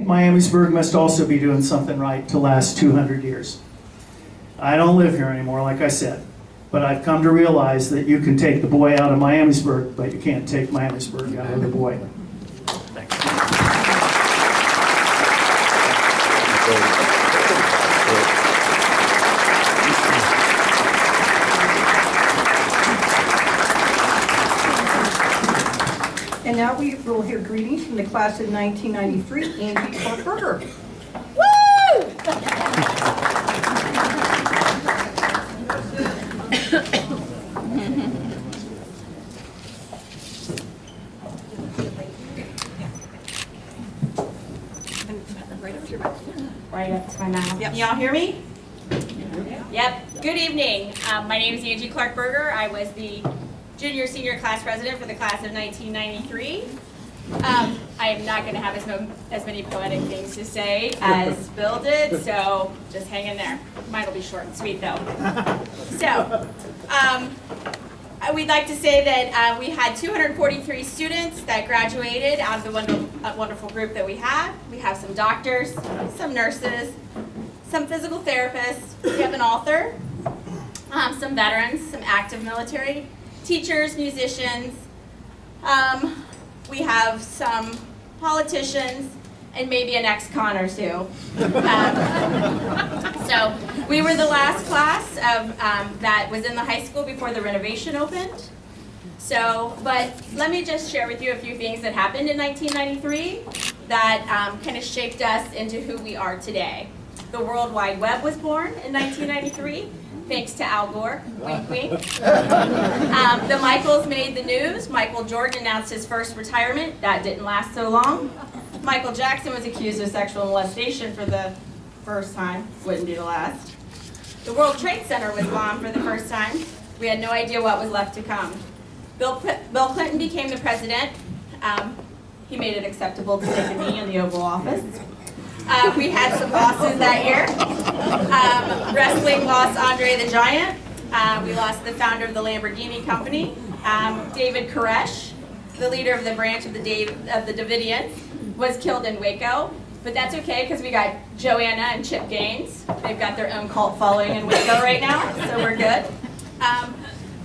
Miamisburg must also be doing something right to last 200 years. I don't live here anymore, like I said, but I've come to realize that you can take the boy out of Miamisburg, but you can't take Miamisburg out of the boy. Thanks. And now we will hear greetings from the class of 1993, Angie Clark-Berger. Woo! Right up to my mouth. Yep. Y'all hear me? Yep. Good evening. My name is Angie Clark-Berger. I was the junior-senior class president for the class of 1993. I am not going to have as many poetic things to say as Bill did, so just hang in there. Mine will be short and sweet, though. So, we'd like to say that we had 243 students that graduated out of the wonderful group that we had. We have some doctors, some nurses, some physical therapists, we have an author, some veterans, some active military, teachers, musicians, we have some politicians, and maybe an ex-con or two. So we were the last class of that was in the high school before the renovation opened. So, but let me just share with you a few things that happened in 1993 that kind of shaped us into who we are today. The World Wide Web was born in 1993. Thanks to Al Gore, wink wink. The Michaels made the news. Michael Jordan announced his first retirement. That didn't last so long. Michael Jackson was accused of sexual molestation for the first time. Wouldn't be the last. The World Trade Center was bombed for the first time. We had no idea what was left to come. Bill Clinton became the president. He made it acceptable to take a knee in the Oval Office. We had some losses that year. Wrestling lost Andre the Giant. We lost the founder of the Lamborghini company, David Koresh, the leader of the branch of the Davidians, was killed in Waco. But that's okay because we got Joanna and Chip Gaines. They've got their own cult following in Waco right now, so we're good.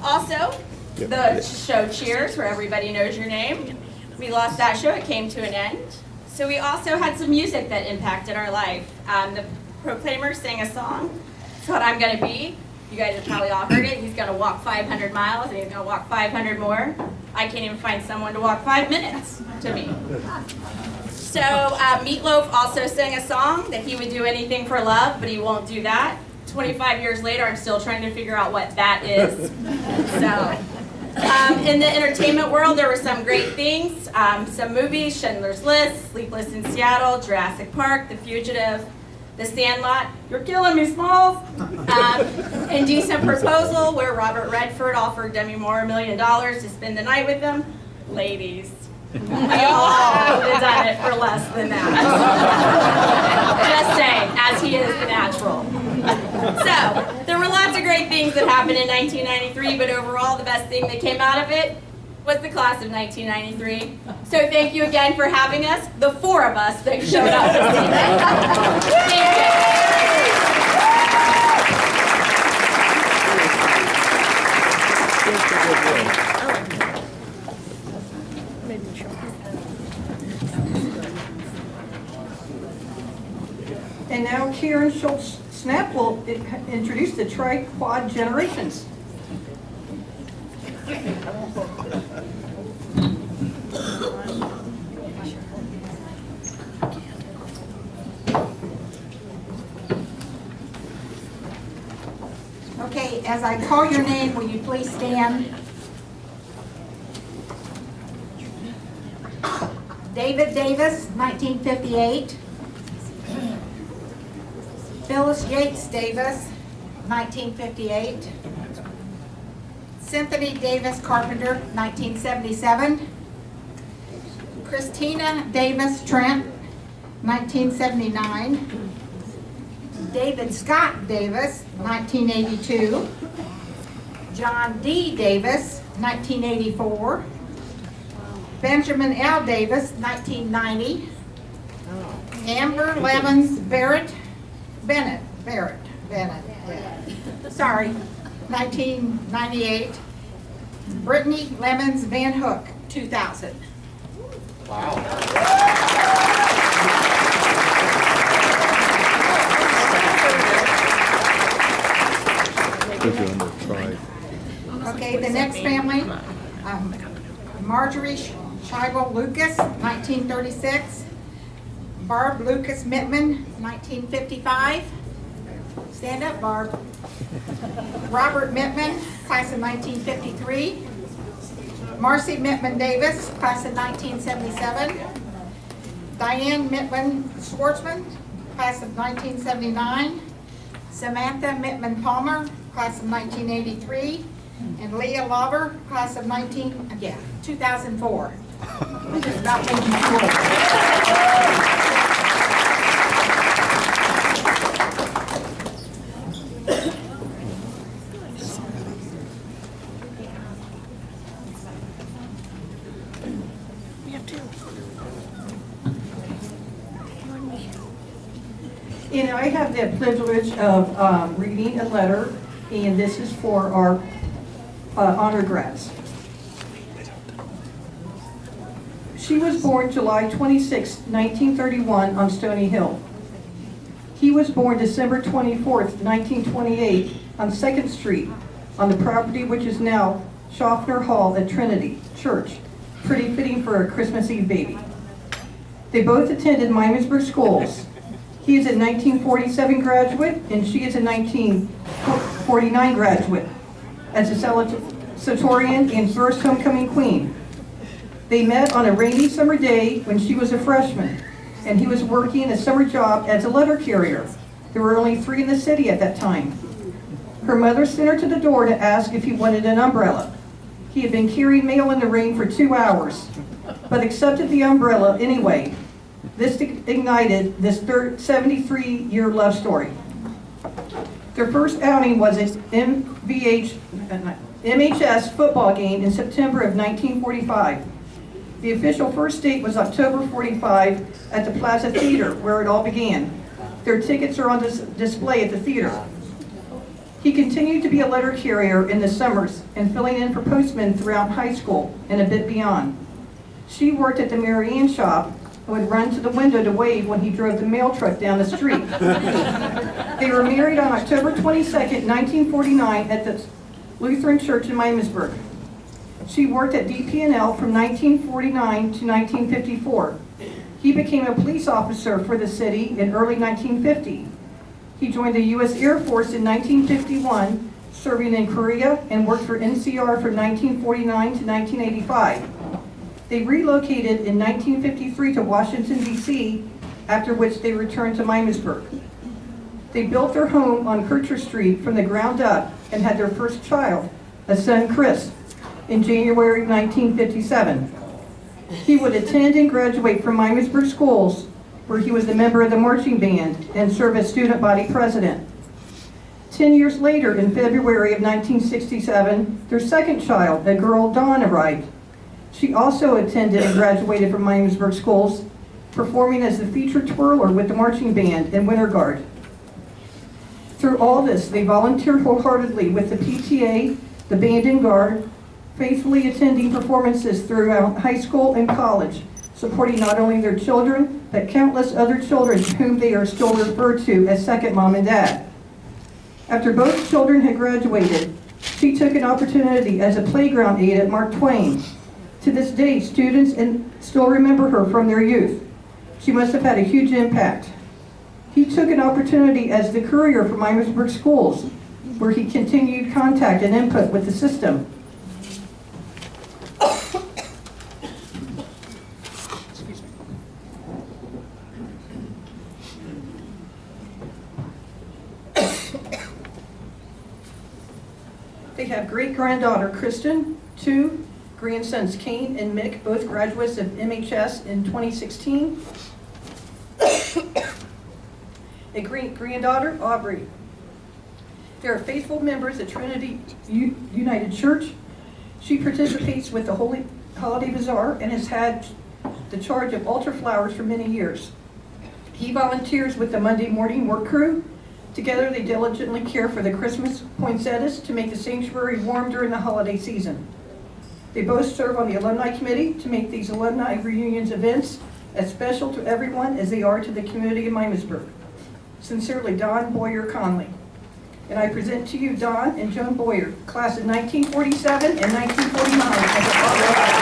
Also, the show Cheers, where everybody knows your name. We lost that show. It came to an end. So we also had some music that impacted our life. The Proclaimers sang a song. It's called I'm Gonna Be. You guys have probably all heard it. He's gonna walk 500 miles and he's gonna walk 500 more. I can't even find someone to walk 5 minutes to me. So Meatloaf also sang a song that he would do anything for love, but he won't do that. 25 years later, I'm still trying to figure out what that is. So. In the entertainment world, there were some great things. Some movies, Schindler's List, Sleepless in Seattle, Jurassic Park, The Fugitive, The Sandlot, You're Killing Me, Smalls, Indecent Proposal, where Robert Redford offered Demi Moore $1 million to spend the night with him. Ladies, we all would have done it for less than that. Just saying, as he is the natural. So, there were lots of great things that happened in 1993, but overall the best thing that came out of it was the class of 1993. So thank you again for having us, the 4 of us that showed up this evening. And now Karen Schultz-Snap will introduce the tri-quad generations. Okay, as I call your name, will you please stand? David Davis, 1958. Phyllis Yates Davis, 1958. Cynthia Davis Carpenter, 1977. Christina Davis Trent, 1979. David Scott Davis, 1982. John D. Davis, 1984. Benjamin L. Davis, 1990. Amber Levens Bennett, yeah. Sorry, 1998. Brittany Lemons Van Hook, 2000. Okay, the next family, Marjorie Scheibel Lucas, 1936. Barb Lucas Mittman, 1955. Stand up, Barb. Robert Mittman, class of 1953. Marcy Mittman Davis, class of 1977. Diane Mittman Schwartzman, class of 1979. Samantha Mittman Palmer, class of 1983. And Leah Lauber, class of 2004. Just about making sure. And I have the privilege of reading a letter, and this is for our honor grads. She was born July 26, 1931 on Stony Hill. He was born December 24, 1928 on 2nd Street on the property which is now Schaffner Hall at Trinity Church. Pretty fitting for a Christmas Eve baby. They both attended Miamisburg schools. He is a 1947 graduate and she is a 1949 graduate as a salutatorian and first homecoming queen. They met on a rainy summer day when she was a freshman and he was working a summer job as a letter carrier. There were only 3 in the city at that time. Her mother sent her to the door to ask if he wanted an umbrella. He had been carrying mail in the rain for 2 hours, but accepted the umbrella anyway. This ignited this 73-year love story. Their first outing was an MHS football game in September of 1945. The official first date was October 45 at the Plaza Theater, where it all began. Their tickets are on display at the theater. He continued to be a letter carrier in the summers and filling in for postmen throughout high school and a bit beyond. She worked at the Marianne shop and would run to the window to wave when he drove the mail truck down the street. They were married on October 22nd, 1949 at the Lutheran Church in Miamisburg. She worked at DP&L from 1949 to 1954. He became a police officer for the city in early 1950. He joined the U.S. Air Force in 1951, serving in Korea, and worked for NCR from 1949 to 1985. They relocated in 1953 to Washington, D.C., after which they returned to Miamisburg. They built their home on Kircher Street from the ground up and had their first child, a son, Chris, in January 1957. He would attend and graduate from Miamisburg schools, where he was a member of the marching band and served as student body president. 10 years later, in February of 1967, their second child, a girl, Dawn, arrived. She also attended and graduated from Miamisburg schools, performing as the featured twirler with the marching band and winter guard. Through all this, they volunteered wholeheartedly with the PTA, the band and guard, faithfully attending performances throughout high school and college, supporting not only their children, but countless other children whom they are still referred to as second mom and dad. After both children had graduated, she took an opportunity as a playground aide at Mark Twain. To this day, students still remember her from their youth. She must have had a huge impact. He took an opportunity as the courier for Miamisburg schools, where he continued contact and input with the system. They have great-granddaughter Kristen, 2 grandsons Kane and Mick, both graduates of MHS in 2016. A great-granddaughter, Aubrey. They are faithful members of Trinity United Church. She participates with the Holy Holiday Bazaar and has had the charge of altar flowers for many years. He volunteers with the Monday morning work crew. Together, they diligently care for the Christmas poinsettias to make the sanctuary warm during the holiday season. They both serve on the Alumni Committee to make these alumni reunions events as special to everyone as they are to the community of Miamisburg. Sincerely, Don Boyer Conley. And I present to you Don and Joan Boyer, class of 1947 and 1949. as a